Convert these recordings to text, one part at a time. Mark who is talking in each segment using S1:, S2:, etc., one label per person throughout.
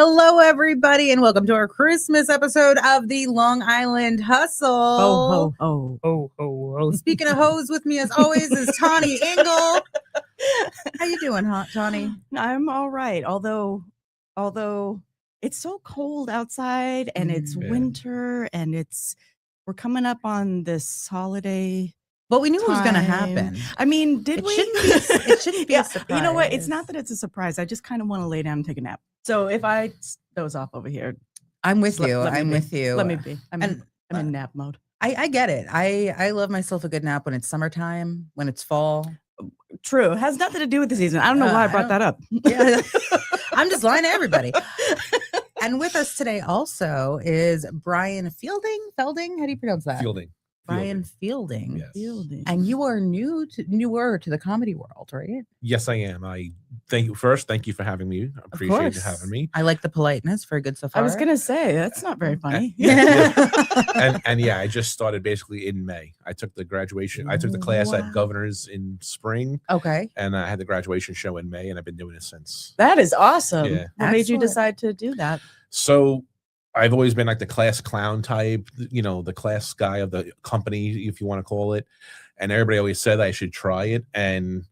S1: Hello, everybody, and welcome to our Christmas episode of the Long Island Hustle.
S2: Oh, ho, ho.
S1: Oh. Speaking of hoes, with me as always is Tawny Engel. How you doing, Tawny?
S2: I'm all right. Although it's so cold outside and it's winter and we're coming up on this holiday.
S1: But we knew it was going to
S2: time.
S1: happen.
S2: I mean, it
S1: shouldn't be a surprise.
S2: You know what? It's not that it's a surprise. I just kind of want to lay down and take a nap. So if I doze off over here,
S1: I'm with you. I'm with you.
S2: Let me be. I'm in nap mode.
S1: I get it. I love myself a good nap when it's summertime, when it's fall.
S2: True. It has nothing to do with the season. I don't know why I brought that up.
S1: Yeah. I'm just lying to everybody. And with us today also is Brian Felding. How do you pronounce that?
S3: Fielding.
S1: Brian Felding.
S3: Yes.
S2: Fielding.
S1: And you are newer to the comedy world, right?
S3: Yes, I am. I thank you for having me. I appreciate you having me.
S1: I like the politeness. Very good so far.
S2: I was gonna say that's not very funny.
S3: And yeah, I just started basically in May. I took the graduation. I took the class at Governor's in spring.
S1: Okay.
S3: And I had the graduation show in May, and I've been doing it since.
S2: That is awesome.
S3: Yeah.
S2: What made you decide to do that?
S3: So I've always been like the class clown type, the class guy of the company, if you want to call it. And everybody always said I should try it. And,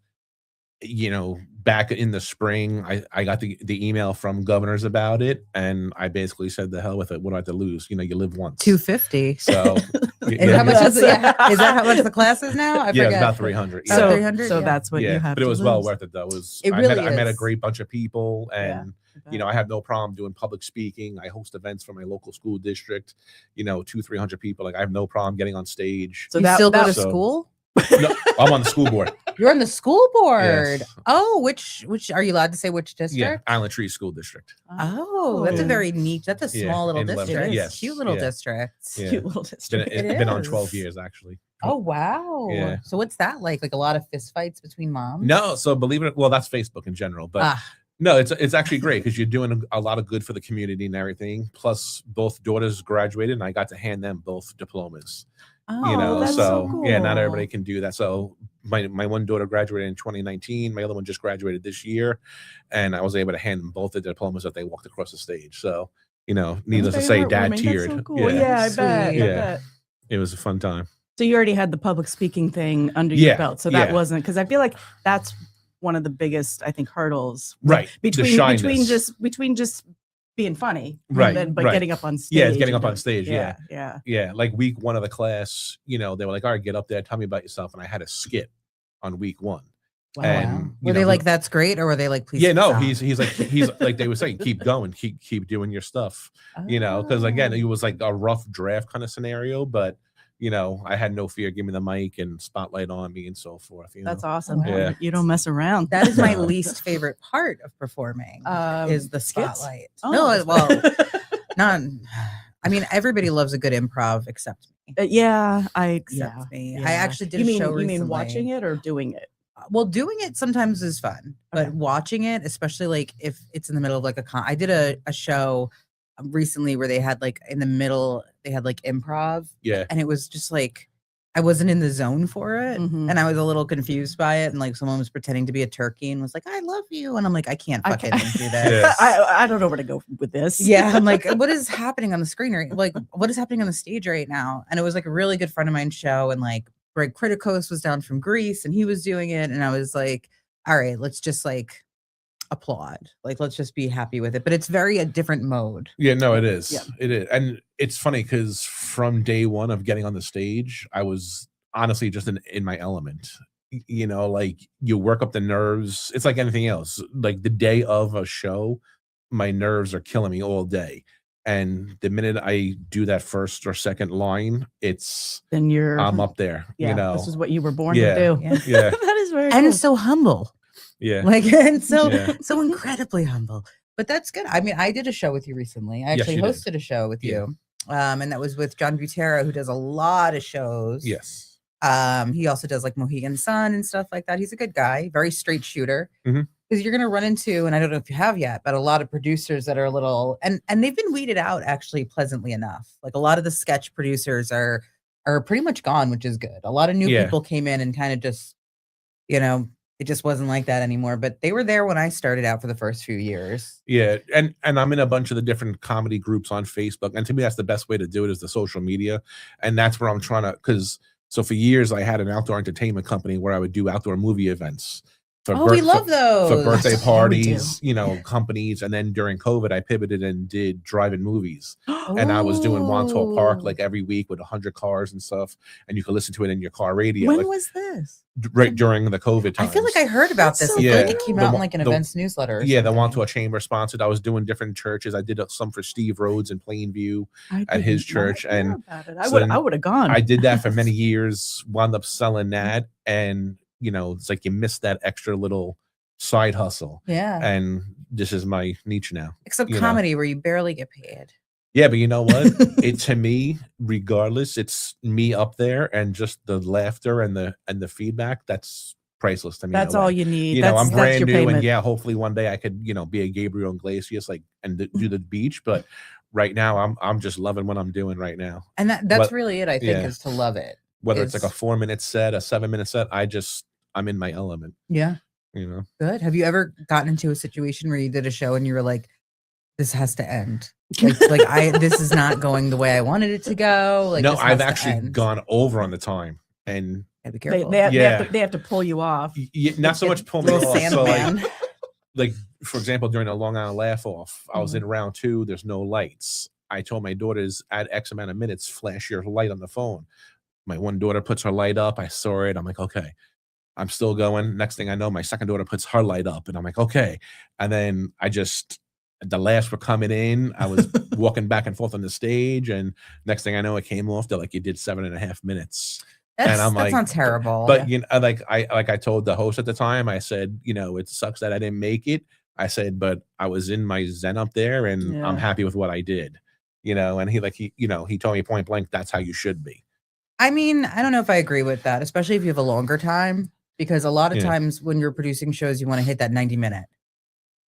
S3: back in the spring, I got the email from Governors about it. And I basically said, the hell with it. What do I have to lose? You live once.
S1: $250.
S3: So
S1: how much is that how much the class is now? I forget.
S3: It's about 300.
S1: So 300.
S2: So that's what you have.
S3: But it was well worth it, though. I met a great bunch of people, and I have no problem doing public speaking. I host events for my local school district. 200-300 people. Like I have no problem getting on stage.
S1: So you still go to school?
S3: No, I'm on the school board.
S1: You're on the school board.
S3: Yes.
S1: Oh, which are you allowed to say which district?
S3: Yeah, Island Tree School District.
S1: Oh, that's a very neat. That's a small little district.
S3: Yes.
S1: Cute little district.
S3: Yeah.
S2: Cute little district.
S3: It's been on 12 years actually.
S1: Oh wow.
S3: Yeah.
S1: So what's that like? Like a lot of fist fights between moms?
S3: No, so believe it. Well, that's Facebook in general, but no, it's actually great because you're doing a lot of good for the community and everything. Plus, both daughters graduated, and I got to hand them both diplomas.
S2: Oh, that's so cool.
S3: Yeah, not everybody can do that. So my one daughter graduated in 2019. My other one just graduated this year, and I was able to hand them both the diplomas that they walked across the stage. So needless to say, Dad teared.
S2: So cool. Yeah, I bet.
S3: Yeah,
S2: I bet.
S3: It was a fun time.
S2: So you already had the public speaking thing under your belt, so that wasn't, because I feel like that's one of the biggest, I think, hurdles.
S3: Right.
S2: Between just being funny,
S3: right?
S2: But getting up on stage.
S3: Yeah, getting up on stage.
S2: Yeah.
S3: Like week one of the class, they were like, "All right, get up there, tell me about yourself," and I had a skit on week one.
S1: Wow.
S3: And
S1: were they like, "That's great," or were they like, "Please"?
S3: Yeah, no, he's like they were saying, "Keep going, keep doing your stuff," because again, it was like a rough draft kind of scenario, but. I had no fear. Give me the mic and spotlight on me and so forth.
S2: That's awesome.
S3: Yeah.
S2: You don't mess around.
S1: That is my least favorite part of performing is the spotlight.
S2: Oh.
S1: No, well, none. I mean, everybody loves a good improv except me.
S2: Except
S1: me.
S2: Yeah.
S1: I actually did a show recently.
S2: You mean watching it or doing it?
S1: Well, doing it sometimes is fun, but watching it, especially like if it's in the middle of like I did a show recently where they had like in the middle they had like improv, and it was just like I wasn't in the zone for it, and I was a little confused by it, and like someone was pretending to be a turkey and was like, "I love you," and I'm like, I can't fucking do this.
S2: I don't know where to go with this.
S1: Yeah, I'm like, what is happening on the screen right? Like, what is happening on the stage right now? And it was like a really good friend of mine's show, and like Greg Kritikos was down from Greece, and he was doing it, and I was like, all right, let's just like applaud, like let's just be happy with it, but it's very a different mode.
S3: Yeah, no, it is. It is. And it's funny because from day one of getting on the stage, I was honestly just in my element. Like you work up the nerves. It's like anything else. Like the day of a show, my nerves are killing me all day, and the minute I do that first or second line, I'm up there.
S2: This is what you were born to do.
S3: Yeah.
S2: That is very
S1: and
S2: cool.
S1: so humble.
S3: Yeah.
S1: Like, and so incredibly humble. But that's good. I mean, I did a show with you recently. I actually hosted a show with you. And that was with John Butera, who does a lot of shows.
S3: Yes.
S1: He also does like Mohegan Sun and stuff like that. He's a good guy, very straight shooter. Because you're going to run into, and I don't know if you have yet, but a lot of producers that are a little, and they've been weeded out actually pleasantly enough. Like a lot of the sketch producers are pretty much gone, which is good. A lot of new people came in and kind of just, it just wasn't like that anymore. But they were there when I started out for the first few years.
S3: Yeah, and I'm in a bunch of the different comedy groups on Facebook, and to me, that's the best way to do it is the social media, and that's where I'm trying to so for years I had an outdoor entertainment company where I would do outdoor movie events.
S1: We love those
S3: for birthday
S2: Yeah, we
S3: parties, companies, and then during COVID, I pivoted and did drive-in movies, and I was doing Montauk Park like every week with 100 cars and stuff, and you could listen to it in your car radio.
S2: When
S3: like,
S2: was this?
S3: right during the COVID
S1: I
S3: times.
S1: feel like I heard about
S2: That's
S1: this.
S2: so
S1: I feel like
S2: good.
S1: it came
S3: The
S1: out in
S3: one-
S1: like an
S3: the-
S1: events newsletter. Or
S3: Yeah, the
S1: something.
S3: Montauk Chamber sponsored. I was doing different churches. I did some for Steve Rhodes in Plainview
S2: I
S3: at his
S2: did not
S3: church,
S2: hear
S3: and
S2: about it.
S3: so then
S2: I would have gone.
S3: I did that for many years, wound up selling that, and it's like you miss that extra little side hustle,
S1: Yeah.
S3: and this is my niche now.
S1: Except
S3: you know.
S1: comedy where you barely get paid.
S3: Yeah, but you know what? To me, regardless, it's me up there, and just the laughter and the feedback. That's priceless to me.
S2: That's all you need.
S3: You know,
S2: That's,
S3: I'm brand
S2: your
S3: new,
S2: payment.
S3: and yeah, hopefully one day I could, be a Gabriel Iglesias, and do the beach. But right now, I'm just loving what I'm doing right now.
S1: And that's
S3: But-
S1: really it, I think,
S3: yeah.
S1: is to love it.
S3: Whether it's like a
S1: Is-
S3: 4-minute set, a 7-minute set, I'm in my element.
S1: Yeah.
S3: Good.
S1: Have you ever gotten into a situation where you did a show and you were like, this has to end? This is not going the way I wanted it to go. Like,
S3: No,
S1: this
S3: I've
S1: has to
S3: actually
S1: end.
S3: gone over on the time, and
S1: Gotta be
S2: They,
S1: careful.
S2: they have to pull you off.
S3: not so much pull me
S1: Little
S3: off. So
S1: Sandman.
S3: like for example, during the Long Island Laugh Off, I was
S1: Mm-hmm.
S3: in round 2. There's no lights. I told my daughters at X amount of minutes, flash your light on the phone. My one daughter puts her light up. I saw it. I'm like, okay. I'm still going. Next thing I know, my second daughter puts her light up, and I'm like, okay. And then the laughs were coming in. I was walking back and forth on the stage, and next thing I know, it came off. They're like, you did 7.5 minutes.
S1: That
S3: like,
S1: sounds terrible.
S3: But I told the host at the time, I said, it sucks that I didn't make it. I said, but I was in my zen up there, and I'm
S2: Yeah.
S3: happy with what I did. And he told me point blank, that's how you should be.
S1: I mean, I don't know if I agree with that, especially if you have a longer time, because a lot of
S3: Yeah.
S1: times when you're producing shows, you want to hit that 90-minute.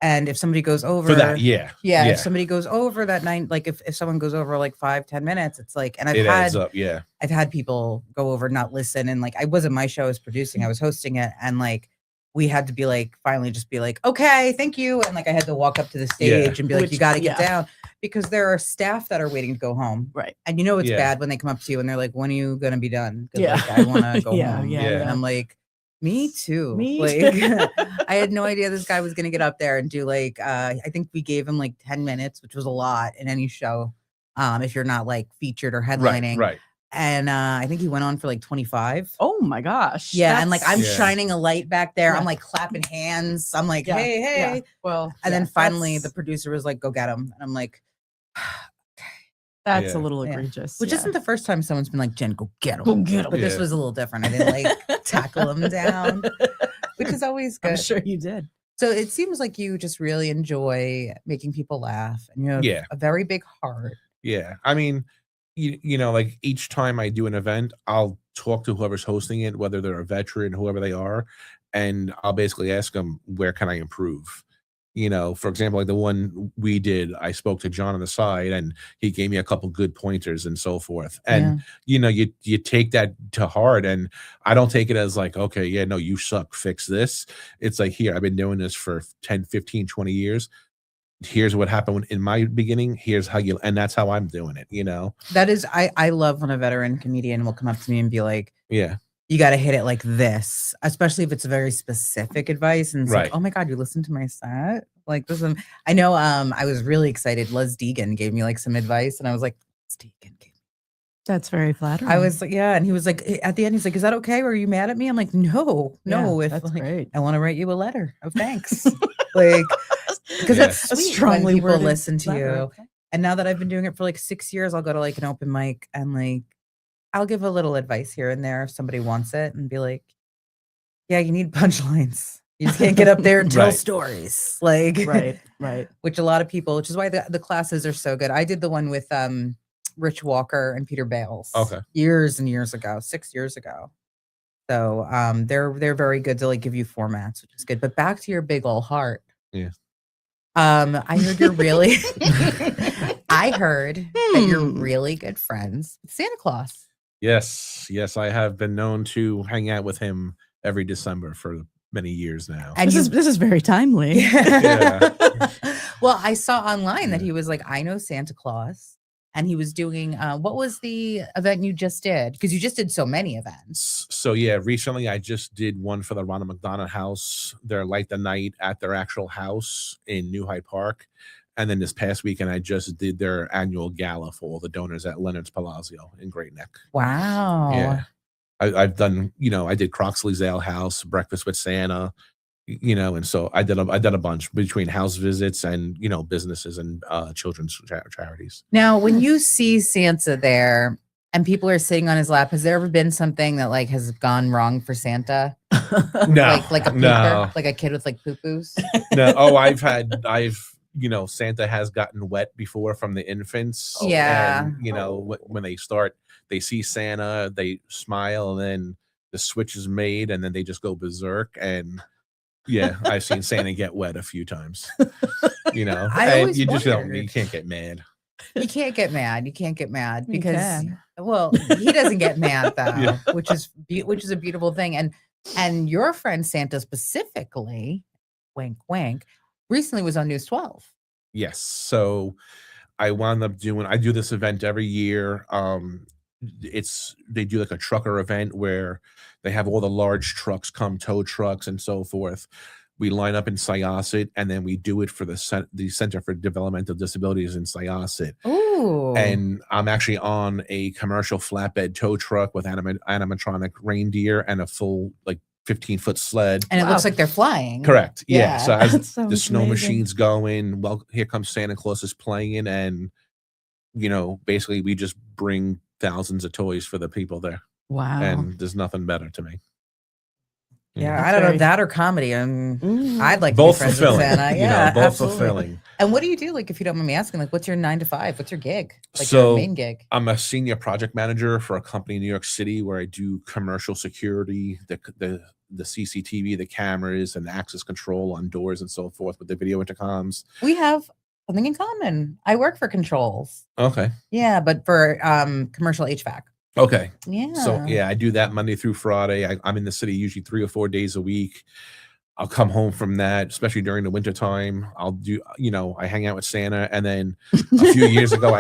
S1: And if somebody goes over
S3: For that, yeah.
S1: if somebody goes over that if someone goes over like 5-10 minutes, it's like, and
S3: It adds up, yeah.
S1: I've had people go over, not listen. And like, I wasn't my show, I was producing, I was hosting it. And like, we had to be like, finally just be like, okay, thank you. And like, I had to walk up to the stage and be like,
S2: Which-
S1: you got to get
S2: yeah.
S1: down, because there are staff that are waiting to go home.
S2: Right.
S1: And it's
S3: Yeah.
S1: bad when they come up to you and they're like, when are you going to be done? 'Cause,
S2: Yeah.
S1: like, I want to go
S2: Yeah,
S1: home.
S2: yeah,
S1: And
S3: yeah.
S1: I'm like, me too.
S2: Me
S1: Like,
S2: too.
S1: I had no idea this guy was going to get up there and do like, I think we gave him like 10 minutes, which was a lot in any show. If you're not like featured or headlining.
S3: Right.
S1: And I think he went on for like 25.
S2: Oh my gosh.
S1: Yeah. And like, I'm
S3: Yeah.
S1: shining a light back there. I'm
S2: Yeah.
S1: like clapping hands. I'm like,
S2: Yeah,
S1: hey, hey.
S2: yeah. Well,
S1: And then
S2: yeah,
S1: finally the
S2: that's-
S1: producer was like, go get him. And I'm like,
S2: that's
S3: Yeah.
S2: a little
S1: Yeah.
S2: egregious.
S1: which
S2: yeah.
S1: isn't the first time someone's been like, Jen, go get him.
S2: Go get 'em.
S1: But this
S3: Yeah.
S1: was a little different. I didn't like tackle him down, which is always good.
S2: I'm sure you did.
S1: So it seems like you just really enjoy making people laugh, and you have
S3: Yeah.
S1: a very big heart.
S3: Yeah. I mean, like each time I do an event, I'll talk to whoever's hosting it, whether they're a veteran, whoever they are, and I'll basically ask them, where can I improve? For example, like the one we did, I spoke to John on the side, and he gave me a couple good pointers and so forth. And you take that to heart, and I don't take it as like, okay, yeah, no, you suck, fix this. It's like, here, I've been doing this for 10, 15, 20 years. Here's what happened in my beginning. Here's how and that's how I'm doing it,
S1: That is, I love when a veteran comedian will come up to me and be like,
S3: Yeah.
S1: you got to hit it like this, especially if it's a very specific advice. And it's
S3: Right.
S1: like, oh my God, you listened to my set? Like this is, I know, I was really excited. Les Deegan gave me like some advice, and I was like, Les Deegan gave
S2: That's very flattering.
S1: I was like, yeah. And he was like, at the end, he's like, is that okay? Or are you mad at me? I'm like, no. If
S2: that's
S1: like,
S2: great.
S1: I want to write you a letter of thanks. Like, because
S3: Yeah.
S1: that's
S2: A
S1: sweet
S2: strongly
S1: when people
S2: worded
S1: listen to
S2: letter,
S1: you.
S2: okay.
S1: And now that I've been doing it for like 6 years, I'll go to like an open mic and like, I'll give a little advice here and there if somebody wants it, and be like, yeah, you need punchlines. You just can't get up there and tell
S3: Right.
S1: stories. Like,
S2: Right.
S1: which a lot of people, which is why the classes are so good. I did the one with Rich Walker and Peter Bales years and years ago, 6 years ago. So they're very good to like give you formats, which is good. But back to your big ol' heart.
S3: Yeah.
S1: I heard you're really I heard that you're
S2: Hmm.
S1: really good friends with Santa Claus.
S3: Yes, I have been known to hang out with him every December for many years now.
S1: And
S2: this is very timely.
S3: Yeah.
S1: Well, I saw online that he was like, I know Santa Claus. And he was doing, what was the event you just did? Because you just did so many events.
S3: So yeah, recently I just did one for the Ronald McDonald House. Their Light the Night at their actual house in New Hyde Park. And then this past weekend, I just did their annual gala for all the donors at Leonard's Palazzo in Great Neck.
S1: Wow.
S3: Yeah. I've done, I did Croxley's Ale House, Breakfast with Santa, and so I did a bunch between house visits and, businesses and children's charities.
S1: Now, when you see Santa there and people are sitting on his lap, has there ever been something that like has gone wrong for Santa?
S3: No,
S1: like a pooper,
S3: no.
S1: like a kid with like poo-poos?
S3: No. Oh, Santa has gotten wet before from the infants.
S1: Yeah.
S3: And, when they see Santa, they smile, and then the switch is made, and then they just go berserk. And yeah, I've seen Santa get wet a few times. And you just don't. You can't get mad.
S1: You can't get mad. You can't get mad
S2: You
S1: because,
S2: can.
S1: well, he doesn't get mad though,
S3: Yeah.
S1: which is a beautiful thing. And your friend Santa specifically, wink, wink, recently was on News 12.
S3: Yes. So I wound up I do this event every year. They do like a trucker event where they have all the large trucks come, tow trucks and so forth. We line up in Syosset, and then we do it for the Center for Developmental Disabilities in Syosset.
S1: Ooh.
S3: And I'm actually on a commercial flatbed tow truck with animatronic reindeer and a full 15-foot sled.
S1: And it looks like they're flying.
S3: Correct. Yeah.
S1: Yeah.
S3: So as
S2: That
S3: the
S2: sounds
S3: snow
S2: amazing.
S3: machine's going, well, here comes Santa Claus is playing, and basically we just bring thousands of toys for the people there.
S2: Wow.
S3: And there's nothing better to me.
S1: Yeah,
S2: That's
S1: I don't know,
S2: very-
S1: that or comedy. I'd like
S3: Both
S1: to be friends with
S3: fulfilling.
S1: Santa. Yeah,
S3: both
S1: absolutely.
S3: fulfilling.
S1: And what do you do? Like, if you don't mind me asking, like, what's your 9 to 5? What's your gig? Like
S3: So,
S1: your main gig?
S3: I'm a senior project manager for a company in New York City where I do commercial security, the CCTV, the cameras, and access control on doors and so forth with the video intercoms.
S1: We have something in common. I work for Controls.
S3: Okay.
S1: Yeah, but for commercial HVAC.
S3: Okay.
S1: Yeah.
S3: So yeah, I do that Monday through Friday. I'm in the city usually 3 or 4 days a week. I'll come home from that, especially during the winter time. I'll do, I hang out with Santa, and then a few years ago,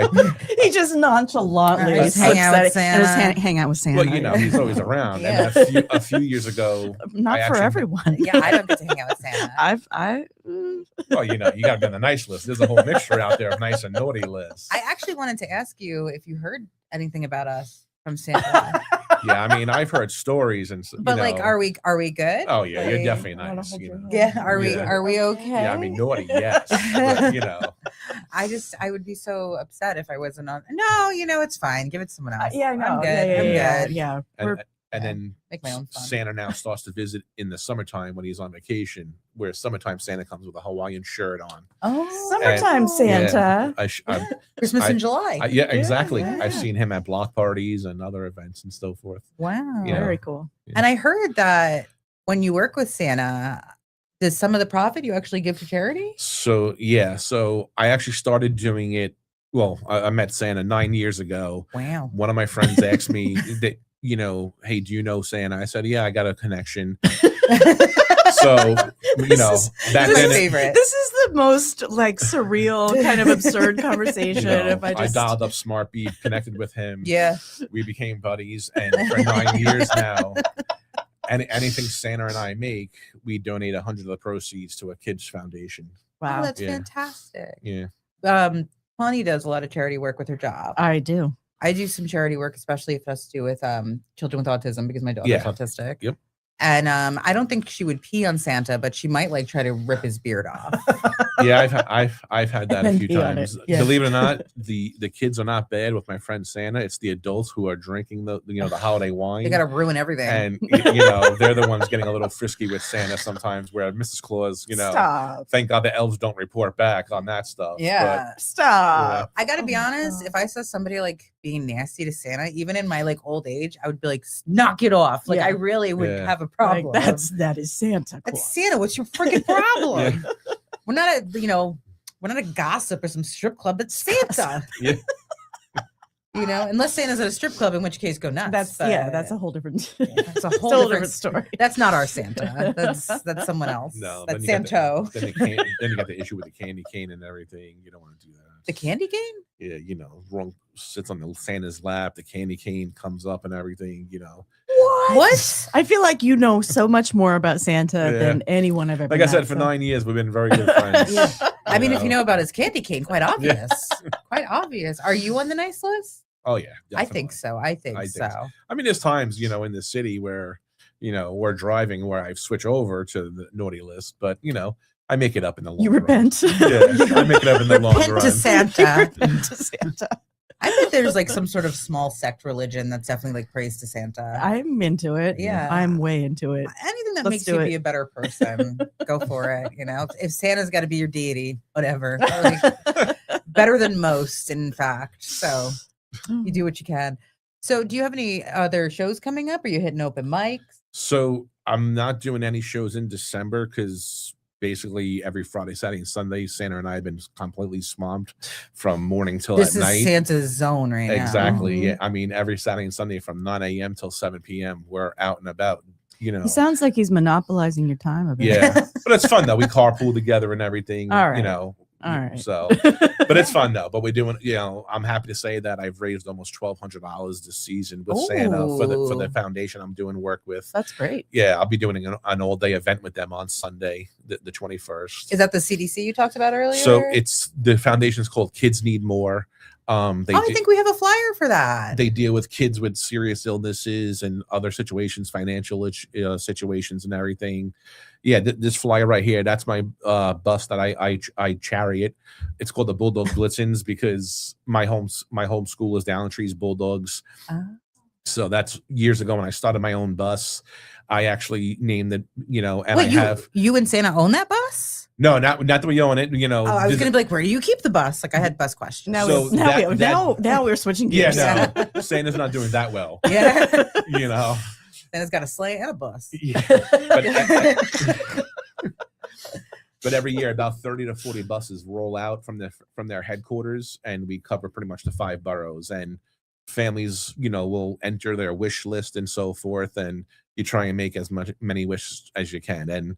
S2: he just nonchalantly
S1: Just hang out with
S2: and just
S1: Santa.
S2: hang out with Santa.
S3: well, he's always around.
S1: Yeah.
S3: And a few years ago,
S2: Not
S3: I
S2: for
S3: actually-
S2: everyone.
S1: Yeah, I don't get to hang out with Santa.
S3: well, you got to be on the nice list. There's a whole mixture out there of nice and naughty lists.
S1: I actually wanted to ask you if you heard anything about us from Santa.
S3: Yeah, I mean, I've heard stories, and
S1: But like, are we good?
S3: Oh yeah, you're
S1: Like,
S3: definitely
S2: I wanna
S3: nice.
S2: hold your hand.
S1: Yeah, are
S3: Yeah.
S1: we okay?
S3: Yeah, I mean, naughty, yes. But,
S1: I would be so upset if I wasn't on. No, it's fine. Give it to someone else.
S2: Yeah, I know.
S1: I'm good.
S2: Yeah,
S1: I'm good.
S2: yeah.
S3: and then
S1: Make my own fun.
S3: Santa now starts to visit in the summertime when he's on vacation, where summertime Santa comes with a Hawaiian shirt on.
S1: Oh,
S2: Summertime Santa.
S1: Christmas in July.
S3: Yeah, exactly.
S2: Yeah.
S3: I've seen him at block parties and other events and so forth.
S1: Wow.
S3: Yeah.
S2: Very cool.
S1: And I heard that when you work with Santa, does some of the profit you actually give to charity?
S3: So yeah, so I actually started doing it. Well, I met Santa 9 years ago.
S1: Wow.
S3: One of my friends asked me that, hey, do you know Santa? I said, yeah, I got a connection. So, back
S1: This is
S3: then,
S1: my
S3: it-
S1: favorite.
S2: This is the most surreal kind of absurd conversation. If I
S3: I
S2: just
S3: dialed up SmartBeat, connected with him.
S1: Yeah.
S3: We became buddies, and for 9 years now, anything Santa and I make, we donate 100 of the proceeds to a kids foundation.
S1: Oh,
S2: wow,
S1: that's
S3: Yeah.
S1: fantastic.
S3: Yeah.
S1: Connie does a lot of charity work with her job.
S2: I do.
S1: I do some charity work, especially if it has to do with children with autism because my daughter's
S3: Yeah.
S1: autistic.
S3: Yep.
S1: And I don't think she would pee on Santa, but she might try to rip his beard off.
S3: Yeah, I've had that a
S2: And
S3: few
S2: pee on it,
S3: times.
S2: yeah.
S3: Believe it or not, the kids are not bad with my friend Santa. It's the adults who are drinking the holiday wine.
S1: They got to ruin everything.
S3: and they're the ones getting a little frisky with Santa sometimes. Where Mrs. Claus,
S2: Stop.
S3: thank God the elves don't report back on that stuff.
S1: Yeah.
S2: Stop.
S1: I got to
S2: Oh
S1: be
S2: my
S1: honest,
S2: God.
S1: if I saw somebody being nasty to Santa, even in my old age, I would be like, knock it off.
S2: Yeah.
S1: I really would
S3: Yeah.
S1: have a problem.
S2: That is Santa Claus.
S1: That's Santa. What's your freaking problem? We're not a gossip or some strip club. It's Santa.
S3: Yeah.
S1: Unless Santa's at a strip club, in which case go nuts.
S2: That's a whole different.
S1: That's a whole
S2: still
S1: different
S2: story.
S1: That's not our Santa. That's someone else.
S3: No,
S1: that's Santo.
S3: Then you got the issue with the candy cane and everything. You don't want to do that.
S1: The candy cane?
S3: Yeah, wrong sits on the Santa's lap. The candy cane comes up and everything.
S1: What?
S2: I feel like you know so much more about Santa than anyone I've ever.
S3: Like
S2: met,
S3: I said, for 9 years we've been very good friends.
S1: Yeah. I mean, if you know about his candy cane, quite obvious. Quite obvious. Are you on the nice list?
S3: Oh yeah, definitely.
S1: I think so. I think so.
S3: I mean, there's times in the city where we're driving where I switch over to the naughty list, but I make it up in the long run.
S2: You repent.
S3: Yeah, I make it up in the long run.
S1: Repent to Santa.
S2: Repent to Santa.
S1: I bet there's like some sort of small sect religion that's definitely like praise to Santa.
S2: I'm into it.
S1: Yeah.
S2: I'm way into it.
S1: Anything that
S2: Let's
S1: makes you be a better person, go for it. If Santa's got to be your deity, whatever. Like, better than most, in fact. So you do what you can. So do you have any other shows coming up? Are you hitting open mics?
S3: So I'm not doing any shows in December because basically every Friday, Saturday, and Sunday, Santa and I have been completely swamped from morning till
S1: this
S3: at night.
S1: This is Santa's zone right now.
S3: Exactly. Yeah. I mean, every Saturday and Sunday from 9 a.m. till 7 p.m. we're out and about. He
S2: sounds like he's monopolizing your time a bit.
S3: Yeah, but it's fun though. We carpool together and everything.
S2: All right.
S3: All
S2: right.
S3: So, but it's fun though. But we're doing. I'm happy to say that I've raised almost $1,200 this season with Santa for the foundation I'm doing work with.
S2: That's great.
S3: Yeah, I'll be doing an all day event with them on Sunday, the 21st.
S1: Is that the CDC you talked about earlier?
S3: So it's the foundation's called Kids Need More.
S1: I think we have a flyer for that.
S3: They deal with kids with serious illnesses and other situations, financial situations and everything. Yeah, this flyer right here, that's my bus that I chariot. It's called the Bulldog Blitzens because my home school is Down Trees Bulldogs. So that's years ago when I started my own bus. I actually named it, and
S1: wait, you and Santa own that bus?
S3: No, not that we own it.
S1: I was gonna be like, where do you keep the bus? Like I had bus questions.
S2: Now we're switching gears.
S3: Yeah, no, Santa's not doing that well.
S1: Yeah,
S3: Santa's
S1: got a sleigh and a bus.
S3: Yeah, but every year about 30 to 40 buses roll out from their headquarters, and we cover pretty much the 5 boroughs. And families, will enter their wish list and so forth, and you try and make as many wishes as you can. And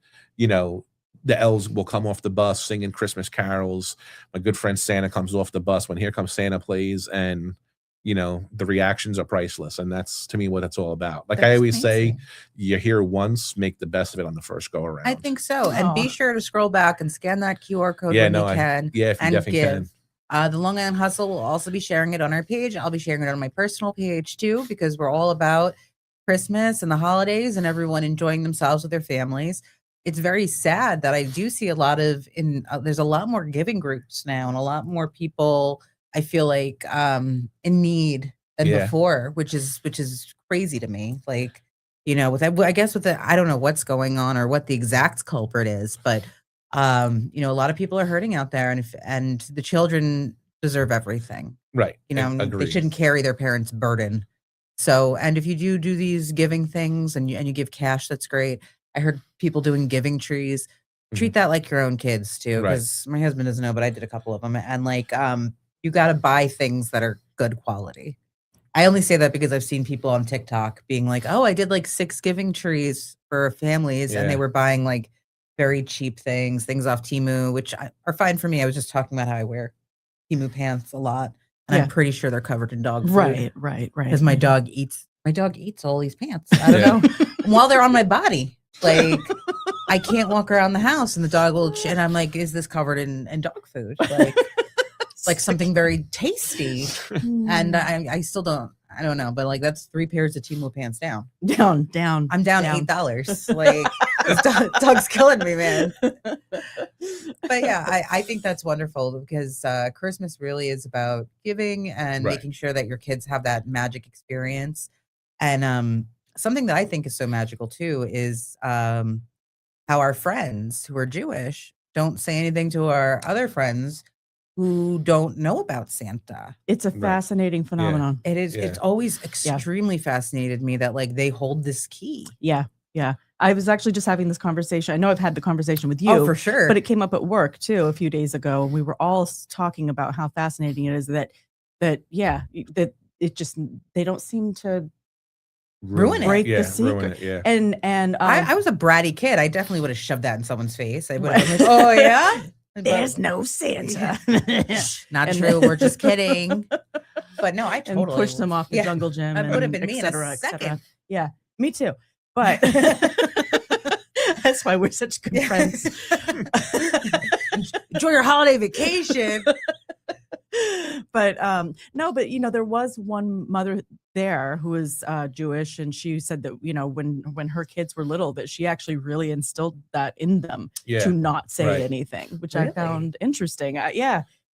S3: the elves will come off the bus singing Christmas carols. My good friend Santa comes off the bus when Here Comes Santa plays, and the reactions are priceless. And that's to me what it's all about. Like I always say, you're here once, make the best of it on the first go around.
S1: I think so. And be sure to scroll back and scan that QR code when you can.
S3: If you definitely
S1: give. The Long Island Hustle will also be sharing it on our page. I'll be sharing it on my personal page too, because we're all about Christmas and the holidays and everyone enjoying themselves with their families. It's very sad that I do see a lot of there's a lot more giving groups now and a lot more people I feel like in need than before, which is crazy to me. Like, I guess I don't know what's going on or what the exact culprit is, but a lot of people are hurting out there, and the children deserve everything.
S3: Right.
S1: They shouldn't carry their parents' burden. So, and if you do these giving things and you give cash, that's great. I heard people doing giving trees. Treat that like your own kids too, because my husband doesn't know, but I did a couple of them. And you got to buy things that are good quality. I only say that because I've seen people on TikTok being like, "Oh, I did like 6 giving trees for families," and they were buying like very cheap things off Temu, which are fine for me. I was just talking about how I wear Temu pants a lot, and I'm pretty sure they're covered in dog food.
S2: Right.
S1: Because my dog eats all these pants. I don't know while they're on my body. Like I can't walk around the house and the dog will and I'm like, is this covered in dog food? Like something very tasty. And I still don't know, but like that's 3 pairs of Temu pants down.
S2: Down.
S1: I'm down $8. Like this dog's killing me, man. But yeah, I think that's wonderful because Christmas really is about giving and making sure that your kids have that magic experience. And something that I think is so magical too is how our friends who are Jewish don't say anything to our other friends who don't know about Santa.
S2: It's a fascinating phenomenon.
S1: It is. It's always extremely fascinated me that like they hold this key.
S2: Yeah. I was actually just having this conversation. I know I've had the conversation with you.
S1: Oh, for sure.
S2: But it came up at work too a few days ago. We were all talking about how fascinating it is that they don't seem to
S1: ruin it.
S2: break
S3: Yeah,
S2: the secret.
S3: ruin it, yeah.
S2: And
S1: I was a bratty kid. I definitely would have shoved that in someone's face. I would have been like, oh yeah,
S2: there's no Santa.
S1: Not
S2: And-
S1: true. We're just kidding. But no, I
S2: and
S1: totally
S2: pushed them off the
S1: Yeah.
S2: jungle gym.
S1: That
S2: and
S1: would have been
S2: et
S1: me in a
S2: cetera, et cetera.
S1: second.
S2: Yeah, me too. But that's why we're such good
S1: Yeah.
S2: friends.
S1: Enjoy your holiday vacation.
S2: But no, but there was one mother there who was Jewish, and she said that when her kids were little, that she actually really instilled that in them to not say
S3: right.
S2: anything, which
S1: Really?
S2: I found interesting.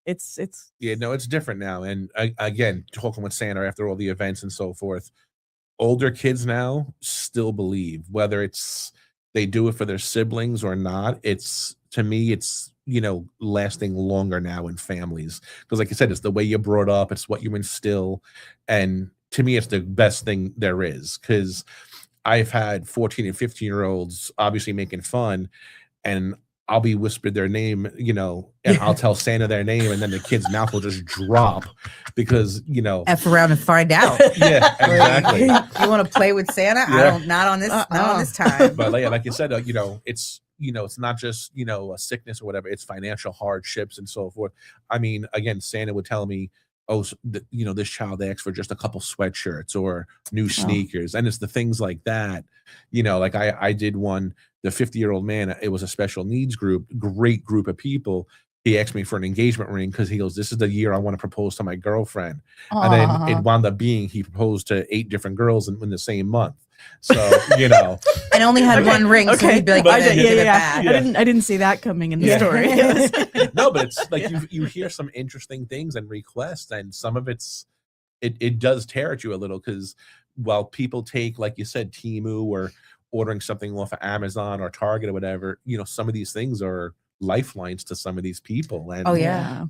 S2: It's
S3: Yeah, no, it's different now. And again, talking with Santa after all the events and so forth, older kids now still believe, whether it's they do it for their siblings or not. It's, to me, it's lasting longer now in families, because like I said, it's the way you're brought up, it's what you instill, and to me it's the best thing there is, because I've had 14 and 15-year-olds obviously making fun, and I'll be whispered their name, and I'll tell Santa their name, and then the kid's mouth will just drop because
S1: F around and find out.
S3: yeah, exactly.
S1: You want to play with Santa? I
S3: Yeah.
S1: don't. Not on this time.
S3: But like you said, it's it's not just a sickness or whatever. It's financial hardships and so forth. I mean, again, Santa would tell me, oh, this child asked for just a couple sweatshirts or new sneakers, and it's the things like that. Like I did one. The 50-year-old man, it was a special needs group, great group of people. He asked me for an engagement ring because he goes, this is the year I want to propose to my girlfriend. And then it wound up being he proposed to 8 different girls in the same month. So,
S1: and only had one ring. So he'd be like,
S2: I
S3: Yeah.
S2: didn't see that coming in the
S3: Yeah.
S2: story.
S3: No, but it's like you hear some interesting things and requests, and some of it does tear at you a little, because while people take, like you said, Temu or ordering something off of Amazon or Target or whatever, some of these things are lifelines to some of these people. And
S1: oh yeah.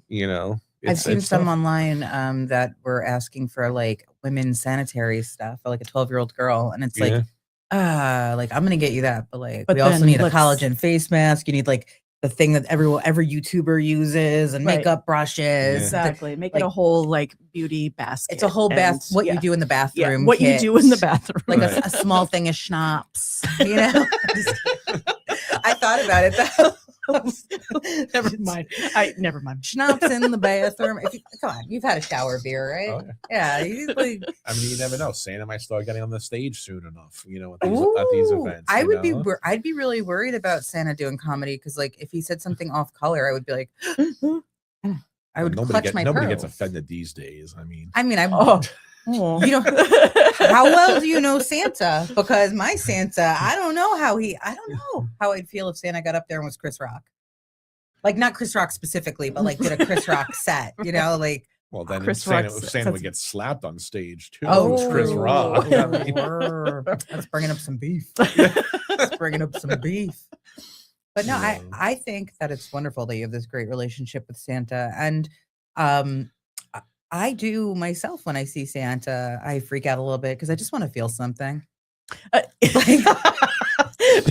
S1: I've seen some
S3: tough.
S1: online that were asking for like women's sanitary stuff for like a 12-year-old girl, and it's like I'm gonna get you that, but we also need a collagen face mask. You need like the thing that every YouTuber uses, and makeup brushes.
S2: Exactly. Make it a whole like beauty basket.
S1: It's a whole what you do in the bathroom.
S2: What you do in the bathroom.
S1: Like a small thing of schnapps. I thought about it though.
S2: Never mind. Never mind.
S1: Schnapps in the bathroom. Come on, you've had a shower beer, right?
S3: Oh, yeah.
S1: Yeah.
S3: I mean, you never know. Santa might start getting on the stage soon enough, at these events.
S1: I'd be really worried about Santa doing comedy, because like if he said something off color, I would be like, I would clutch my
S3: nobody
S1: pearls.
S3: gets offended these days. I mean,
S1: how well do you know Santa? Because my Santa, I don't know how I'd feel if Santa got up there and was Chris Rock. Like not Chris Rock specifically, but like did a Chris Rock set, like.
S3: Well, then
S2: Chris
S3: Santa would get slapped on stage too.
S1: Oh,
S3: It's Chris Rock. I mean,
S1: That's bringing up some beef. That's bringing up some beef. But no,
S3: Yeah.
S1: I think that it's wonderful that you have this great relationship with Santa. And I do myself, when I see Santa, I freak out a little bit because I just want to feel something.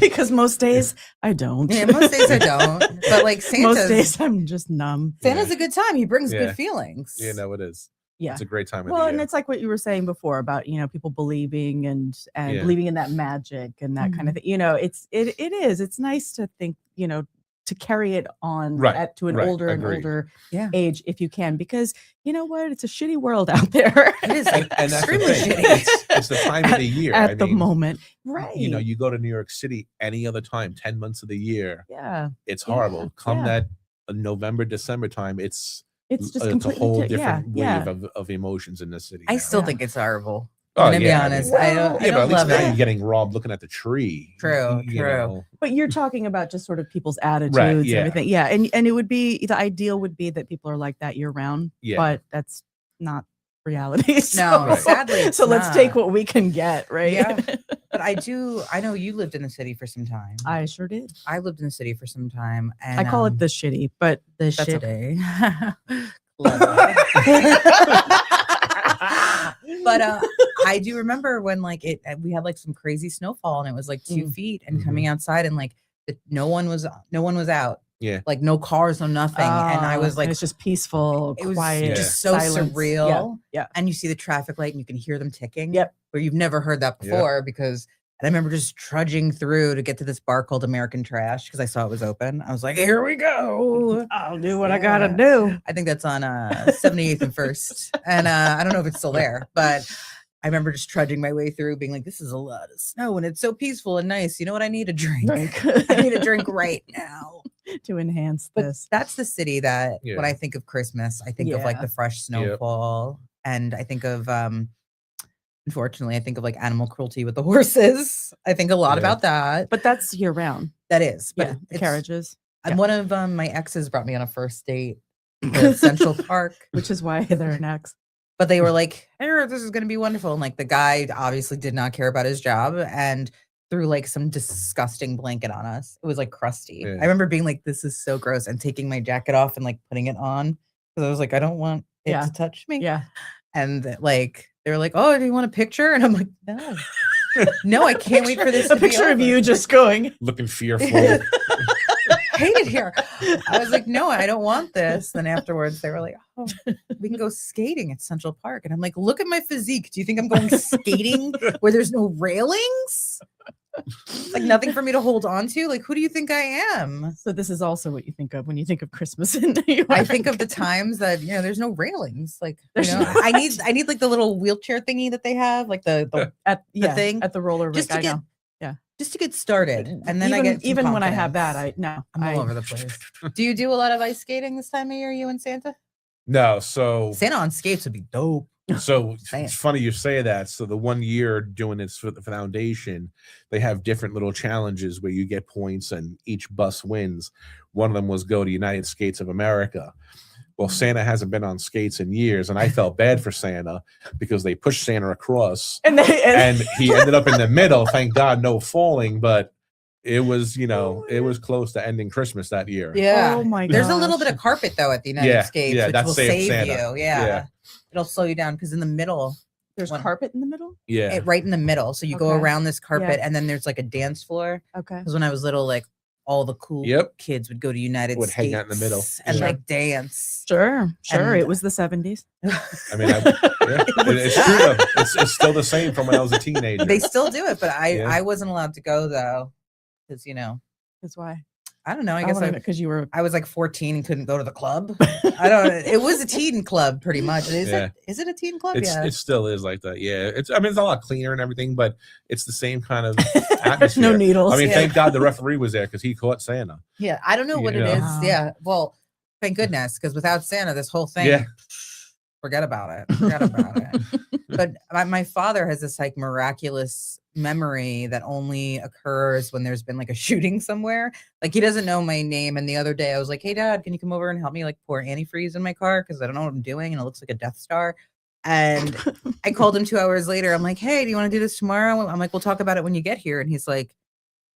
S2: Because most days I don't.
S1: Yeah, most days I don't. But like
S2: most days I'm just numb.
S1: Santa's a good time. He brings
S3: Yeah.
S1: good feelings.
S3: Yeah, no, it is.
S2: Yeah.
S3: It's a great time of
S2: Well,
S3: the
S2: and
S3: year.
S2: it's like what you were saying before about people believing and
S3: Yeah.
S2: believing in that magic and that kind of thing. It is. It's nice to think, to carry it on to an older and older age if you can, because you know what, it's a shitty world out there.
S1: It is
S3: and that's the
S1: extremely
S3: thing.
S1: shitty.
S3: It's the time of the year.
S2: at the moment, right?
S3: You go to New York City any other time, 10 months of the year.
S2: Yeah,
S3: It's horrible. Come
S2: yeah.
S3: that November, December time, it's
S2: just
S3: a
S2: completely
S3: whole
S2: different.
S3: different wave of emotions in the city.
S1: I
S3: now.
S1: still think it's horrible.
S3: Oh,
S1: I'm gonna be
S3: yeah, I
S1: honest.
S3: mean-
S1: I don't
S3: but at least
S1: love
S3: now
S1: it.
S3: you're getting robbed looking at the tree.
S1: True,
S3: you
S1: true.
S3: know.
S2: But you're talking about just sort of people's attitudes
S3: yeah.
S2: and everything. Yeah. And it would be, the ideal would be that people are like that year round.
S3: Yeah.
S2: But that's not reality.
S1: No,
S3: Right.
S1: sadly. It's
S2: So let's take
S1: not.
S2: what we can get, right?
S1: Yeah. But I know you lived in the city for some time.
S2: I sure did.
S1: I lived in the city for some time, and
S2: I call it the shitty, but
S1: the
S2: that's
S1: shitty.
S2: okay.
S1: But I do remember when we had like some crazy snowfall, and it was like 2 feet, and coming outside, and like no one was out.
S3: Yeah.
S1: Like no cars, no nothing. And I was like,
S2: it's just peaceful,
S1: it was
S2: quiet,
S1: just so
S2: silence.
S1: surreal.
S2: Yeah.
S1: And you see the traffic light and you can hear them ticking.
S2: Yep.
S1: Where you've never heard that before because and I remember just trudging through to get to this bar called American Trash because I saw it was open. I was like, here we go.
S2: I'll do what I gotta do.
S1: I think that's on 78th and 1st. And I don't know if it's still there, but I remember just trudging my way through being like, this is a lot of snow and it's so peaceful and nice. You know what? I need a drink. I need a drink right now.
S2: To enhance
S1: But
S2: this.
S1: that's the city that when I think of Christmas, I think of like the fresh snowfall. And I think of unfortunately, I think of like animal cruelty with the horses. I think a lot about that.
S2: But that's year round.
S1: That is. But
S2: the carriages.
S1: And one of my exes brought me on a first date to Central Park.
S2: Which is why they're an ex.
S1: But they were like, hey, this is going to be wonderful. And like the guy obviously did not care about his job and threw like some disgusting blanket on us. It was like crusty. I remember being like, this is so gross and taking my jacket off and like putting it on. Because I was like, I don't want it to touch me.
S2: Yeah.
S1: And like, they were like, oh, do you want a picture? And I'm like, no. No, I can't wait for this to be
S2: picture of you just going.
S3: Looking fearful.
S1: Hate it here. I was like, no, I don't want this. Then afterwards, they were like, oh, we can go skating at Central Park. And I'm like, look at my physique. Do you think I'm going skating where there's no railings? Like nothing for me to hold on to? Like, who do you think I am?
S2: So this is also what you think of when you think of Christmas in New York.
S1: I think of the times that, there's no railings. Like, I need like the little wheelchair thingy that they have, like the thing.
S2: At the roller
S1: just
S2: rink.
S1: to get, just to get started. And then
S2: even when I have that, I'm
S1: all over the place. Do you do a lot of ice skating this time of year, you and Santa?
S3: No, so
S1: Santa on skates would be dope.
S3: So it's funny you say that. So the 1 year doing this for the foundation, they have different little challenges where you get points and each bus wins. One of them was go to United Skates of America. Well, Santa hasn't been on skates in years, and I felt bad for Santa because they pushed Santa across, and he ended up in the middle. Thank God, no falling, but it was, it was close to ending Christmas that year.
S1: Yeah.
S2: Oh my God.
S1: There's a little bit of carpet though at the United Skates, which
S3: that's
S1: will save
S3: Santa.
S1: you. Yeah. It'll slow you down because in the middle,
S2: there's carpet in the middle.
S3: Yeah.
S1: Right in the middle. So you go around this carpet, and then there's like a dance floor.
S2: Okay.
S1: Because when I was little, like all the cool kids would go to United Skates
S3: hang out in the middle
S1: and like dance.
S2: Sure.
S1: And,
S2: it was the 70s.
S3: I mean, it's true though. It's still the same from when I was a teenager.
S1: They still do it, but I wasn't allowed to go though, because
S2: That's why.
S1: I don't know. I guess
S2: because you were.
S1: I was like 14 and couldn't go to the club. I don't. It was a teen club, pretty much. Is it a teen club?
S3: It still is like that. Yeah. It's a lot cleaner and everything, but it's the same kind of
S2: There's
S3: atmosphere.
S2: no needles.
S3: I mean, thank God the referee was there because he caught Santa.
S1: Yeah, I don't know what it is. Yeah, well, thank goodness, because without Santa, this whole thing. Forget about it. But my father has this like miraculous memory that only occurs when there's been like a shooting somewhere. Like he doesn't know my name. And the other day I was like, hey Dad, can you come over and help me like pour antifreeze in my car? Because I don't know what I'm doing. And it looks like a Death Star. And I called him 2 hours later. I'm like, hey, do you want to do this tomorrow? I'm like, we'll talk about it when you get here. And he's like,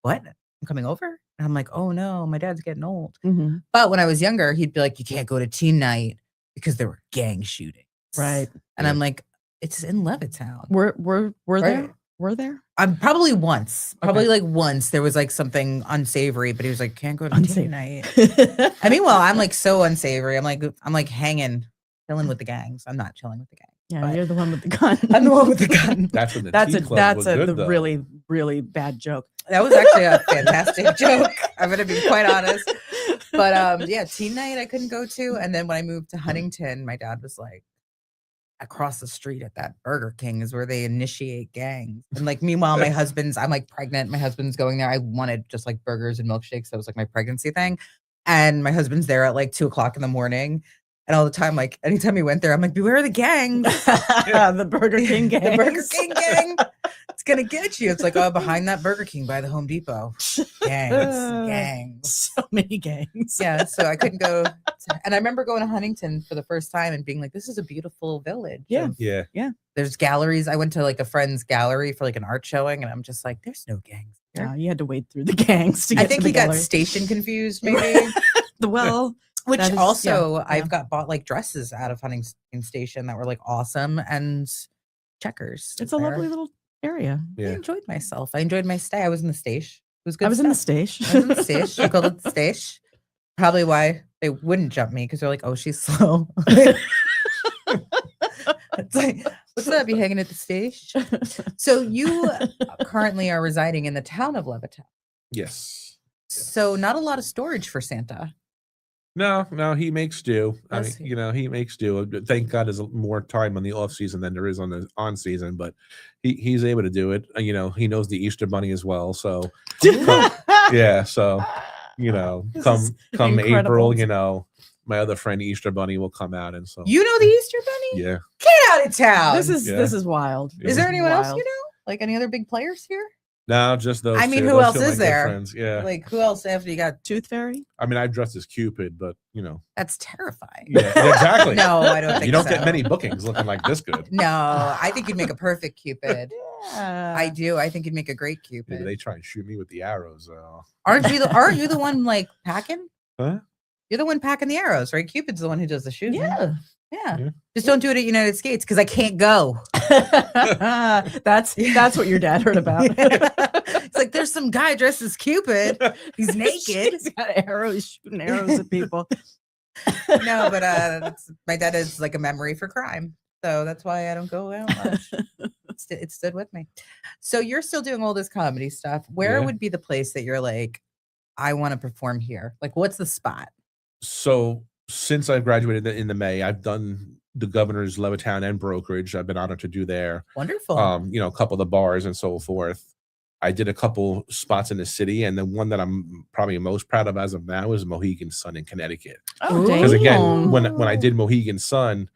S1: what? I'm coming over? And I'm like, oh no, my dad's getting old.
S2: Mm-hmm.
S1: But when I was younger, he'd be like, you can't go to teen night because there were gang shootings.
S2: Right.
S1: And I'm like, it's in Levittown.
S2: We're there? We're there?
S1: I'm probably once. Like once there was like something unsavory, but he was like, can't go to teen night. I mean, well, I'm like so unsavory. I'm like hanging, chilling with the gangs. I'm not chilling with the gang.
S2: Yeah, you're the one with the gun.
S1: I'm the one with the gun.
S3: That's when the
S2: that's
S3: teen club was good,
S2: the really, really bad joke.
S1: That was actually a fantastic joke. I'm gonna be quite honest. But teen night I couldn't go to. And then when I moved to Huntington, my dad was like, across the street at that Burger King is where they initiate gangs. And like, meanwhile, I'm like pregnant. My husband's going there. I wanted just like burgers and milkshakes. That was like my pregnancy thing. And my husband's there at like 2:00 in the morning. And all the time, like anytime he went there, I'm like, beware the gang.
S2: The Burger King gang.
S1: The Burger King gang. It's going to get you. It's like, oh, behind that Burger King by the Home Depot. Gangs.
S2: So many gangs.
S1: Yeah. So I couldn't go. And I remember going to Huntington for the first time and being like, this is a beautiful village.
S2: Yeah.
S3: Yeah.
S1: There's galleries. I went to like a friend's gallery for like an art showing. And I'm just like, there's no gangs.
S2: Yeah, you had to wade through the gangs to get
S1: I think
S2: to the
S1: he
S2: gallery.
S1: got station confused, maybe. Which
S2: that is,
S1: also I've got bought like dresses out of Huntington Station that were like awesome, and Checkers.
S2: It's a lovely little area.
S1: I enjoyed myself. I enjoyed my stay. I was in the station. It was good.
S2: I was in the station.
S1: I was in the station. I called it the station. probably why they wouldn't jump me because they're like, oh, she's slow. It's like, what's up? You hanging at the stage? So you currently are residing in the town of Levittown.
S3: Yes.
S1: So not a lot of storage for Santa.
S3: No, he makes do. I mean,
S1: Does he?
S3: he makes do. Thank God there's more time on the off season than there is on the on season, but he's able to do it. He knows the Easter bunny as well. So yeah, so
S2: This
S3: come
S2: is
S3: April,
S2: incredible.
S3: my other friend Easter Bunny will come out, and so
S1: You know the Easter Bunny?
S3: yeah.
S1: Get out of town.
S2: This is wild.
S3: Yeah.
S1: Is there anyone else
S2: Wild.
S1: you know? Like any other big players here?
S3: No, just those.
S1: I mean,
S3: two.
S1: who
S3: Those
S1: else
S3: two are my
S1: is
S3: good
S1: there?
S3: friends. Yeah.
S1: Like who else after you got?
S2: Tooth Fairy?
S3: I mean, I dressed as Cupid, but
S1: That's terrifying.
S3: yeah, exactly.
S1: No, I don't think
S3: You don't
S1: so.
S3: get many bookings looking like this good.
S1: No, I think you'd make a perfect Cupid. I do. I think you'd make a great
S3: Maybe
S1: Cupid.
S3: they try and shoot me with the arrows.
S1: Aren't you the one like packing?
S3: Huh?
S1: You're the one packing the arrows, right? Cupid's the one who does the shooting.
S2: Yeah.
S1: Yeah. Just don't do it at United States because I can't go.
S2: That's what your dad heard about.
S1: It's like there's some guy dressed as Cupid. He's naked.
S2: He's got arrows, shooting arrows at people.
S1: No, but my dad is like a memory for crime. So that's why I don't go out much. It stood with me. So you're still doing all this comedy stuff. Where
S3: Yeah.
S1: would be the place that you're like, I want to perform here? Like, what's the spot?
S3: So since I graduated in the May, I've done the Governor's, Levittown, and Brokerage. I've been honored to do there.
S1: Wonderful.
S3: A couple of the bars and so forth. I did a couple spots in the city, and the one that I'm probably most proud of as of now is Mohegan Sun in Connecticut.
S2: Oh,
S1: Ooh.
S3: Because again,
S2: damn.
S3: when I did Mohegan Sun,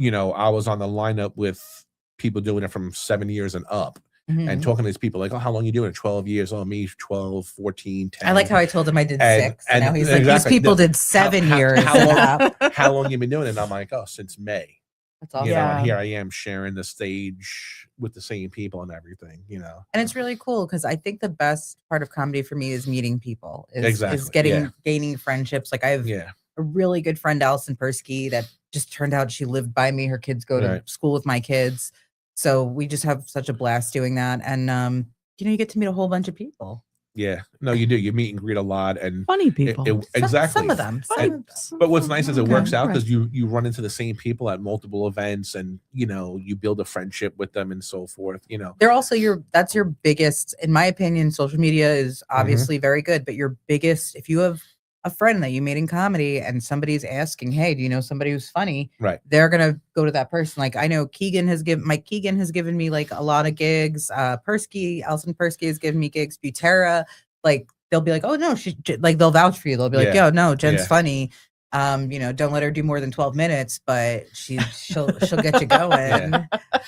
S3: I was on the lineup with people doing it from 7 years and up,
S1: Mhm.
S3: and talking to these people like, oh, how long you doing it? 12 years. Oh, me 12, 14, 10.
S1: I like how I told him I did
S3: And-
S1: 6. And now
S3: and
S1: he's like,
S3: exactly.
S1: these people
S3: The-
S1: did 7
S3: how-
S1: years.
S3: how
S1: and
S3: long-
S1: up.
S3: How long you been doing it? And I'm like, oh, since May.
S1: That's awesome.
S3: And here I am sharing the stage with the same people and everything,
S1: And it's really cool because I think the best part of comedy for me is meeting people. Is
S3: Exactly, yeah.
S1: gaining friendships. Like I have
S3: Yeah.
S1: a really good friend, Allison Persky, that just turned out she lived by me. Her kids go to
S3: Right.
S1: school with my kids. So we just have such a blast doing that. And you get to meet a whole bunch of people.
S3: Yeah. No, you do. You meet and greet a lot. And
S2: Funny people.
S3: exactly.
S1: Some of them.
S3: But what's nice is it
S2: Okay,
S3: works out
S2: right.
S3: because you run into the same people at multiple events, and you build a friendship with them and so forth.
S1: They're also that's your biggest, in my opinion. Social media is
S3: Mm-hmm.
S1: obviously very good, but your biggest, if you have a friend that you made in comedy and somebody's asking, hey, do you know somebody who's funny?
S3: Right.
S1: They're gonna go to that person. Like I know Mike Keegan has given me like a lot of gigs. Allison Persky has given me gigs. Butera, like they'll be like, oh no, they'll vouch for you. They'll be like,
S3: Yeah.
S1: yo, no, Jen's
S3: Yeah.
S1: funny. Don't let her do more than 12 minutes, but she'll get you going.
S3: Yeah.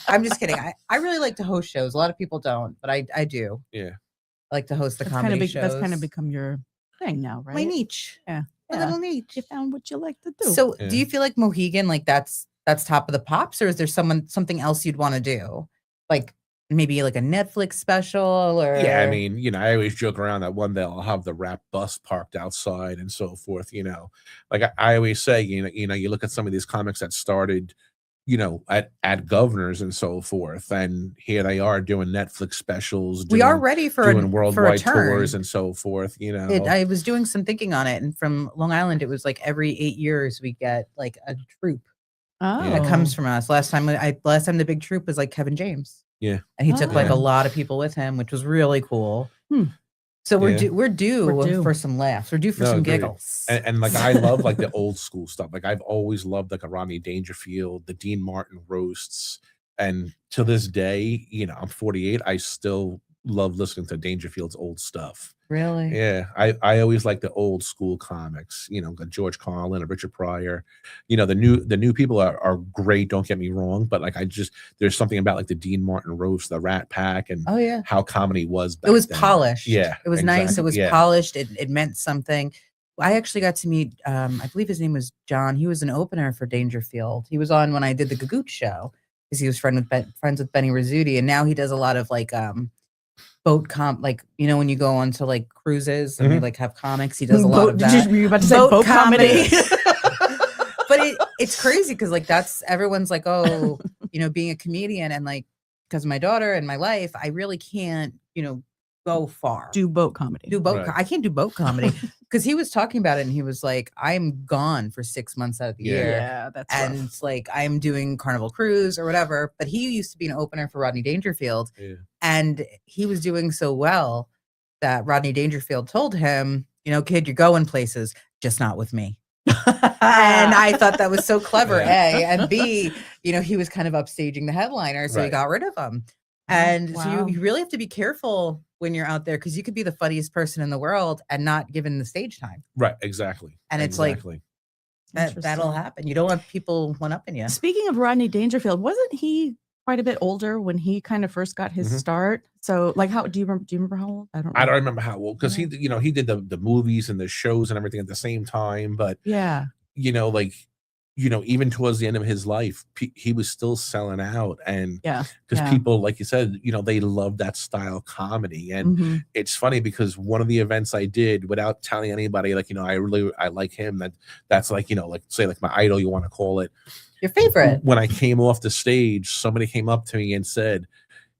S1: I'm just kidding. I really like to host shows. A lot of people don't, but I do.
S3: Yeah.
S1: I like to host the
S2: That's
S1: comedy shows.
S2: That's kind of become your thing now, right?
S1: my niche.
S2: Yeah.
S1: My
S2: Yeah.
S1: little niche.
S2: You found what you like to do.
S1: So
S3: Yeah.
S1: do you feel like Mohegan, like that's top of the pops, or is there something else you'd want to do? Like maybe like a Netflix special or
S3: Yeah, I mean, I always joke around that one day I'll have the rap bus parked outside and so forth. Like I always say, you look at some of these comics that started, at Governors and so forth, and here they are doing Netflix specials.
S1: we are ready for
S3: doing
S1: a
S3: worldwide
S1: turn.
S3: tours and so forth.
S1: I was doing some thinking on it, and from Long Island, it was like every 8 years we get like a troupe
S2: oh.
S1: that comes from us. Last time the big troupe was like Kevin James.
S3: Yeah.
S1: And he took like
S3: Yeah.
S1: a lot of people with him, which was really cool.
S2: Hmm.
S1: So we're
S3: Yeah.
S1: we're due
S2: We're due.
S1: for some laughs. We're due for
S3: No,
S1: some
S3: agreed.
S1: giggles.
S3: And like I love like the old school stuff. Like I've always loved like a Rodney Dangerfield, the Dean Martin roasts, and to this day, I'm 48. I still love listening to Dangerfield's old stuff.
S1: Really?
S3: Yeah, I always like the old school comics. Got George Carlin, Richard Pryor. The new people are great. Don't get me wrong, but like there's something about like the Dean Martin roast, the Rat Pack, and
S1: Oh yeah.
S3: how comedy was.
S1: It was
S3: back then.
S1: polished.
S3: Yeah,
S1: It was nice. It
S3: exactly.
S1: was
S3: Yeah.
S1: polished. It meant something. I actually got to meet I believe his name was John. He was an opener for Dangerfield. He was on when I did the Gagoot show because he was friends with Benny Rizzuti, and now he does a lot of like boat like when you go on to like cruises and they like have comics, he does a lot of that.
S2: Were you about to say boat comedy?
S1: But it's crazy because like that's everyone's like, oh, being a comedian, and like because of my daughter and my life, I really can't go far.
S2: Do boat comedy.
S1: Do boat.
S3: Right.
S1: I can't do boat comedy. because he was talking about it and he was like, I'm gone for 6 months out of the year.
S2: Yeah, that's
S1: And
S2: rough.
S1: like I'm doing Carnival Cruise or whatever. But he used to be an opener for Rodney Dangerfield.
S3: Yeah.
S1: And he was doing so well that Rodney Dangerfield told him, you know, kid, you're going places, just not with me. And I thought that was so clever, A. And B, you know, he was kind of upstaging the headliner, so he
S3: Right.
S1: got rid of him. And so
S2: Wow.
S1: you really have to be careful when you're out there because you could be the funniest person in the world and not given the stage time.
S3: Right. Exactly.
S1: And it's like
S3: exactly.
S1: that'll
S2: Interesting.
S1: happen. You don't want people one up in you.
S2: Speaking of Rodney Dangerfield, wasn't he quite a bit older when he kind of first got his
S3: Mhm.
S2: start? So, like, how do you remember how old?
S3: I don't remember how old because he, you know, he did the movies and the shows and everything at the same time. But
S2: Yeah.
S3: you know, like, you know, even towards the end of his life, he was still selling out, and
S2: Yeah.
S3: because
S2: Yeah.
S3: people, like you said, you know, they love that style comedy, and
S2: Mhm.
S3: it's funny because one of the events I did without telling anybody, like, you know, I like him, that's like, you know, like say like my idol, you want to call it.
S1: Your favorite.
S3: When I came off the stage, somebody came up to me and said,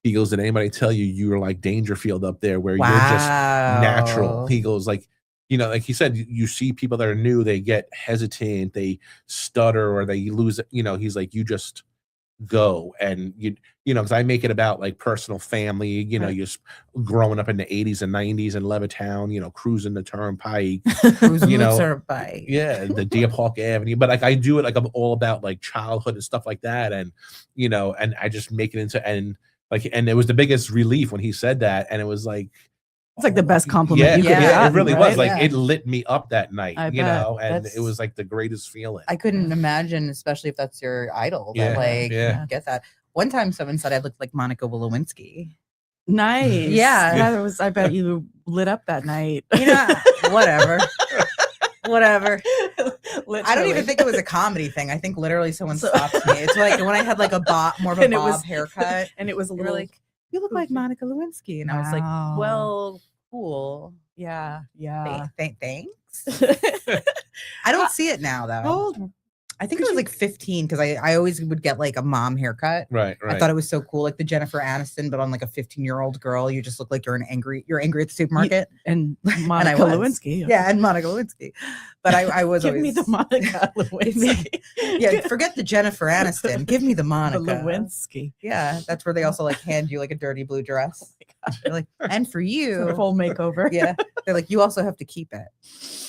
S3: he goes, did anybody tell you you were like Dangerfield up there where you're just natural?
S1: Wow.
S3: He goes like, you know, like he said, you see people that are new, they get hesitant, they stutter, or they lose it. You know, he's like, you just go and you know, because I make it about like personal family, you know,
S2: Right.
S3: you're growing up in the 80s and 90s in Levittown, you know, cruising the turnpike,
S1: Cruising
S3: you
S1: the
S3: know,
S1: turnpike.
S3: yeah, the Deer Park Avenue. But like I do it like I'm all about like childhood and stuff like that. And you know, and I just make it into and it was the biggest relief when he said that. And it was like,
S2: It's like the best compliment
S3: yeah,
S2: you could
S1: Yeah,
S2: have
S3: it
S2: gotten,
S3: really
S2: right?
S3: was. Like
S1: Yeah.
S3: it lit me up that night,
S2: I
S3: you
S2: bet.
S3: know, and
S2: That's-
S3: it was like the greatest feeling.
S1: I couldn't imagine, especially if that's your idol,
S3: Yeah,
S1: that like
S3: yeah.
S1: get that. One time someone said I looked like Monica Lewinsky.
S2: Nice.
S1: Yeah.
S2: That was, I bet you lit up that night.
S1: You know, whatever. Whatever. I don't
S2: Literally.
S1: even think it was a comedy thing. I think literally someone
S2: So-
S1: stopped me. It's like when I had like a more of a
S2: And it
S1: bob
S2: was-
S1: haircut.
S2: and it was a
S1: They were
S2: little,
S1: like, you look like
S2: goofy.
S1: Monica Lewinsky. And I was like,
S2: Wow.
S1: well, cool.
S2: yeah, yeah.
S1: Thanks. I don't see it now though.
S2: How old?
S1: I think it was like 15 because I always would get like a mom haircut.
S3: Right.
S1: I thought it was so cool, like the Jennifer Aniston, but on like a 15-year-old girl, you just look like you're angry at the supermarket.
S2: And Monica
S1: was.
S2: Lewinsky.
S1: Yeah, and Monica Lewinsky. But I was
S2: Give
S1: always
S2: me the Monica Lewinsky.
S1: yeah, forget the Jennifer Aniston. Give me the Monica.
S2: The Lewinsky.
S1: Yeah, that's where they also like hand you like a dirty blue dress. They're like, and for you,
S2: Sort of full makeover.
S1: yeah, they're like, you also have to keep it.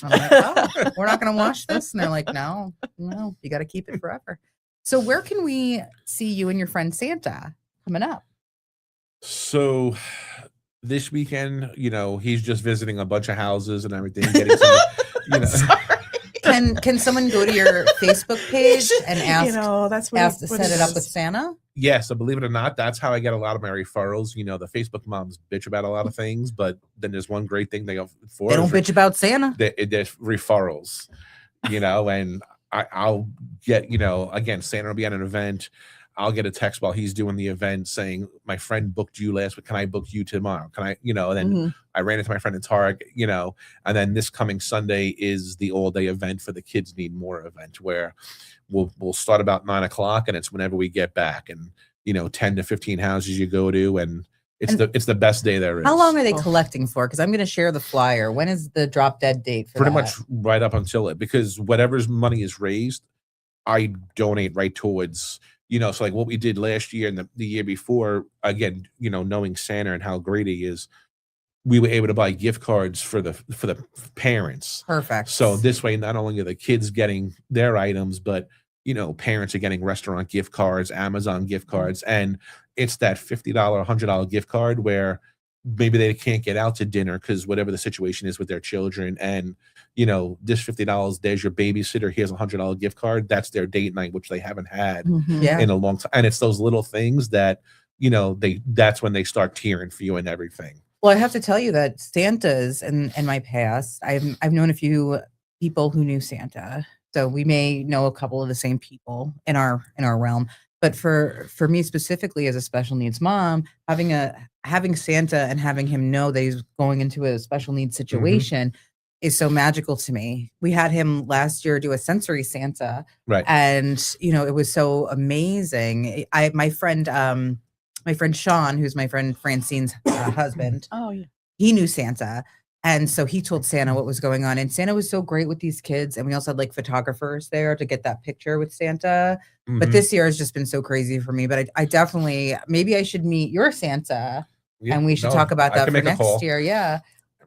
S1: I'm like, oh, we're not gonna wash this, and they're like, no, you got to keep it forever. So where can we see you and your friend Santa coming up?
S3: So this weekend, you know, he's just visiting a bunch of houses and everything, getting some, you know.
S1: Can someone go to your Facebook page and ask
S2: You know, that's what
S1: ask to
S2: what
S1: set it up
S2: is.
S1: with Santa?
S3: Yes, so believe it or not, that's how I get a lot of my referrals. You know, the Facebook moms bitch about a lot of things, but then there's one great thing they go for.
S1: They don't
S3: is
S1: bitch about Santa.
S3: there's referrals, you know, and I'll get, you know, again, Santa will be at an event. I'll get a text while he's doing the event saying, my friend booked you last week. Can I book you tomorrow? Can I, you know, and then
S2: Mhm.
S3: I ran into my friend in Tarek, you know, and then this coming Sunday is the all day event for the Kids Need More event where we'll start about 9:00 and it's whenever we get back, and, you know, 10 to 15 houses you go to, and it's the best day there is.
S1: How long are they
S2: Oh.
S1: collecting for? Because I'm going to share the flyer. When is the drop dead date for
S3: Pretty
S1: that?
S3: much right up until it, because whatever's money is raised, I donate right towards, you know, so like what we did last year and the year before, again, you know, knowing Santa and how great he is, we were able to buy gift cards for the parents.
S1: Perfect.
S3: So this way, not only are the kids getting their items, but, you know, parents are getting restaurant gift cards, Amazon gift cards, and it's that $50, $100 gift card where maybe they can't get out to dinner because whatever the situation is with their children, and, you know, this $50, there's your babysitter, here's a $100 gift card, that's their date night, which they haven't had
S2: Mhm.
S1: yeah.
S3: in a long time. And it's those little things that, you know, that's when they start tearing for you and everything.
S1: Well, I have to tell you that Santa's in my past, I've known a few people who knew Santa. So we may know a couple of the same people in our realm. But for me specifically as a special needs mom, having Santa and having him know that he's going into a special needs situation is so magical to me. We had him last year do a sensory Santa.
S3: Right.
S1: And you know, it was so amazing. My friend Sean, who's my friend Francine's husband,
S2: Oh, yeah.
S1: he knew Santa. And so he told Santa what was going on. And Santa was so great with these kids. And we also had like photographers there to get that picture with Santa. But this year has just been so crazy for me. But I definitely, maybe I should meet your Santa and we should talk about that for next year. Yeah.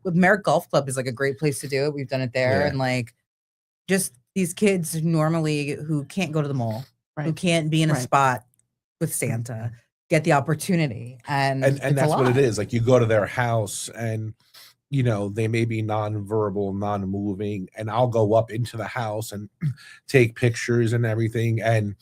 S1: With Merrick Golf Club is like a great place to do it. We've done it there. And like just these kids normally who can't go to the mall, who can't be in a spot with Santa, get the opportunity. And
S3: that's what it is. Like you go to their house and you know, they may be non-verbal, non-moving, and I'll go up into the house and take pictures and everything, and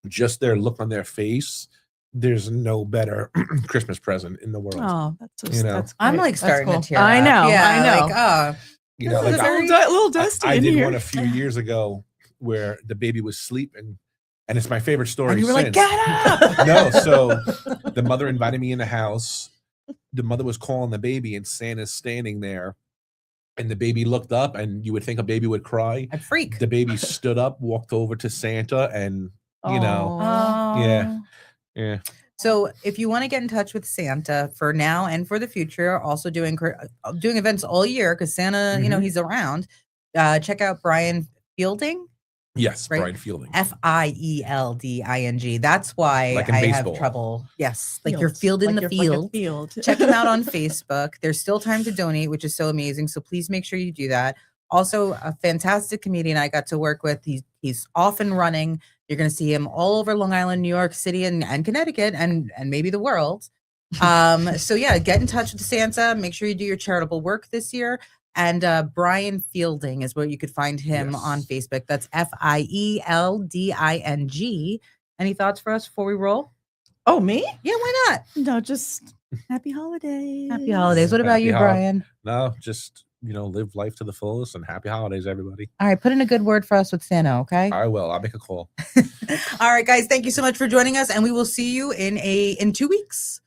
S3: just their look on their face, there's no better Christmas present in the world.
S2: Oh, that's so, that's
S1: I'm like starting to tear
S2: I
S1: up.
S2: know,
S1: Yeah,
S2: I know.
S1: Like,
S3: you know, like
S2: a little dusty
S3: I
S2: in
S3: did
S2: here.
S3: one a few years ago where the baby was sleeping, and it's my favorite story.
S1: And you were
S3: since.
S1: like, get up!
S3: No, so the mother invited me in the house. The mother was calling the baby, and Santa's standing there. And the baby looked up, and you would think a baby would cry.
S1: I'd freak.
S3: The baby stood up, walked over to Santa, and you know, yeah.
S1: So if you want to get in touch with Santa for now and for the future, also doing events all year because Santa, you know, he's around. Check out Brian Fielding.
S3: Yes,
S1: right?
S3: Brian Fielding.
S1: Fielding. That's why
S3: like
S1: I
S3: baseball.
S1: have trouble. Yes, like
S2: Fields.
S1: you're fielding
S2: Like
S1: the
S2: you're
S1: field.
S2: field.
S1: Check him out on Facebook. There's still time to donate, which is so amazing. So please make sure you do that. Also, a fantastic comedian I got to work with. He's off and running. You're going to see him all over Long Island, New York City, and Connecticut, and maybe the world. So yeah, get in touch with Santa. Make sure you do your charitable work this year. And Brian Fielding is where you could find him on Facebook. That's Fielding. Any thoughts for us before we roll?
S2: Oh, me?
S1: Yeah, why not?
S2: No, just happy holidays.
S1: Happy holidays. What about you, Brian?
S3: No, just, you know, live life to the fullest and happy holidays, everybody.
S1: All right, put in a good word for us with Santa, okay?
S3: I will. I'll make a call.
S1: All right, guys, thank you so much for joining us, and we will see you in 2 weeks.